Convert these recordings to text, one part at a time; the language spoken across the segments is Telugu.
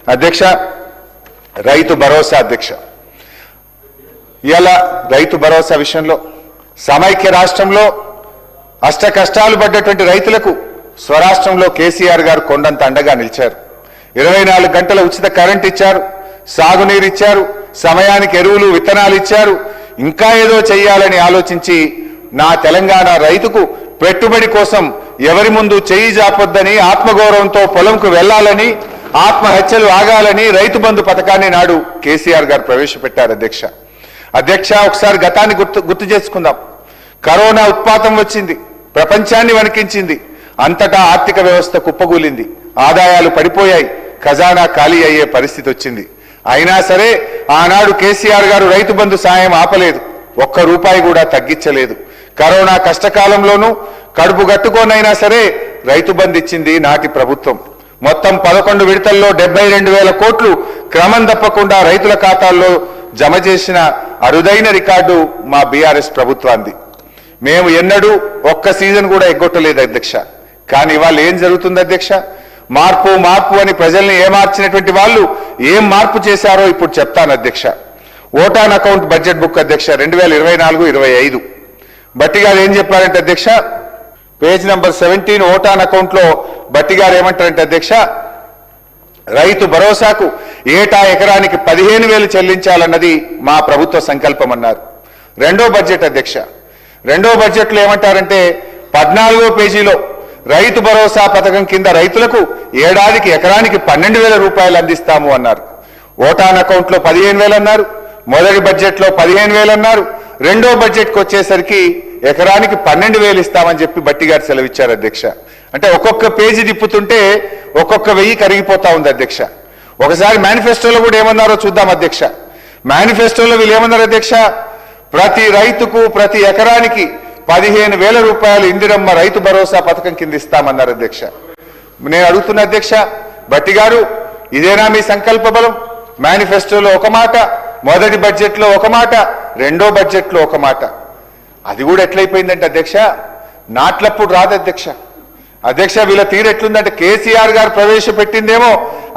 అధ్యక్ష, రైతు భరోసా అధ్యక్ష, ఇలా రైతు భరోసా విషయంలో సమైక్య రాష్ట్రంలో అష్ట కష్టాలు పడ్డటువంటి రైతులకు స్వరాష్ట్రంలో కేసీఆర్ గారు కొండంత అండగా నిలిచారు. 24 గంటల ఉచిత కరెంట్ ఇచ్చారు, సాగునీరు ఇచ్చారు, సమయానికి ఎరువులు విత్తనాలు ఇచ్చారు. ఇంకా ఏదో చెయ్యాలని ఆలోచించి నా తెలంగాణ రైతుకు పెట్టుబడి కోసం ఎవరి ముందు చెయ్యి జాపొద్దని, ఆత్మగౌరవంతో పొలంకు వెళ్లాలని, ఆత్మహత్యలు ఆగాలని రైతు బంధు పథకాన్ని నాడు కేసీఆర్ గారు ప్రవేశపెట్టారు. అధ్యక్ష, ఒకసారి గతాన్ని గుర్తు చేసుకుందాం. కరోనా ఉత్పాతం వచ్చింది, ప్రపంచాన్ని వణికించింది, అంతటా ఆర్థిక వ్యవస్థ కుప్పగూలింది, ఆదాయాలు పడిపోయాయి, ఖజానా ఖాళీ అయ్యే పరిస్థితి వచ్చింది. అయినా సరే ఆనాడు కేసీఆర్ గారు రైతు బంధు సాయం ఆపలేదు, ఒక్క రూపాయి కూడా తగ్గించలేదు. కరోనా కష్టకాలంలోనూ కడుపు గట్టుకోనైనా సరే రైతు బంధు ఇచ్చింది నాటి ప్రభుత్వం. మొత్తం 11 విడతల్లో 72,000 కోట్లు క్రమం తప్పకుండా రైతుల ఖాతాల్లో జమ చేసిన అరుదైన రికార్డు మా బీఆర్ఎస్ ప్రభుత్వాన్ని. మేము ఎన్నడూ ఒక్క సీజన్ కూడా ఎగ్గొట్టలేదు అధ్యక్ష. కానీ ఇవాళ ఏం జరుగుతుంది అధ్యక్ష? మార్పు మార్పు అని ప్రజల్ని ఏమార్చినటువంటి వాళ్ళు ఏం మార్పు చేశారో ఇప్పుడు చెప్తాను అధ్యక్ష. ఓటాన్ అకౌంట్ బడ్జెట్ బుక్ అధ్యక్ష 2024-25 బట్టి గారు ఏం చెప్పారంటే అధ్యక్ష, పేజ్ నంబర్ 17 ఓటాన్ అకౌంట్ లో బట్టి గారు ఏమంటారంటే అధ్యక్ష, రైతు భరోసాకు ఏటా ఎకరానికి 15,000 చెల్లించాలన్నది మా ప్రభుత్వ సంకల్పం అన్నారు. రెండో బడ్జెట్ అధ్యక్ష, రెండో బడ్జెట్లో ఏమంటారంటే 14వ పేజీలో రైతు భరోసా పథకం కింద రైతులకు ఏడాదికి ఎకరానికి 12,000 రూపాయలు అందిస్తాము అన్నారు. ఓటాన్ అకౌంట్ లో 15,000 అన్నారు, మొదటి బడ్జెట్లో 15,000 అన్నారు, రెండో బడ్జెట్కి వచ్చేసరికి ఎకరానికి 12,000 ఇస్తామని చెప్పి బట్టి గారు సెలవిచ్చారు అధ్యక్ష. అంటే ఒక్కొక్క పేజీ తిప్పుతుంటే ఒక్కొక్క 1000 కరిగిపోతా ఉంది అధ్యక్ష. ఒకసారి మేనిఫెస్టోలో కూడా ఏమన్నారో చూద్దాం అధ్యక్ష. మేనిఫెస్టోలో వీళ్ళు ఏమన్నారు అధ్యక్ష, ప్రతి రైతుకు ప్రతి ఎకరానికి 15,000 రూపాయలు ఇందిరమ్మ రైతు భరోసా పథకం కింద ఇస్తామన్నారు అధ్యక్ష. నేను అడుగుతున్నా అధ్యక్ష, బట్టి గారు ఇదేనా మీ సంకల్ప బలం? మేనిఫెస్టోలో ఒక మాట, మొదటి బడ్జెట్లో ఒక మాట, రెండో బడ్జెట్లో ఒక మాట. అది కూడా ఎట్లయిపోయిందంటే అధ్యక్ష, నాట్లప్పుడు రాదు అధ్యక్ష. అధ్యక్ష, వీళ్ళ తీరు ఎట్లుందంటే కేసీఆర్ గారు ప్రవేశపెట్టిందేమో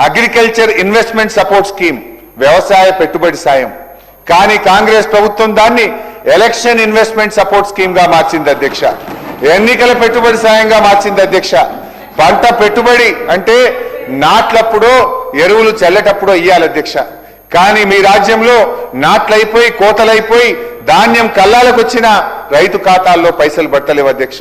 అగ్రికల్చర్ ఇన్వెస్ట్మెంట్ సపోర్ట్ స్కీమ్, వ్యవసాయ పెట్టుబడి సాయం. కానీ కాంగ్రెస్ ప్రభుత్వం దాన్ని ఎలక్షన్ ఇన్వెస్ట్మెంట్ సపోర్ట్ స్కీమ్ గా మార్చింది అధ్యక్ష, ఎన్నికల పెట్టుబడి సాయంగా మార్చింది అధ్యక్ష. పంట పెట్టుబడి అంటే నాట్లప్పుడో ఎరువులు చల్లేటప్పుడో ఇయ్యాలి అధ్యక్ష. కానీ మీ రాజ్యంలో నాట్లయిపోయి కోతలైపోయి ధాన్యం కల్లాలకు వచ్చిన రైతు ఖాతాల్లో పైసలు పట్టలేవు అధ్యక్ష.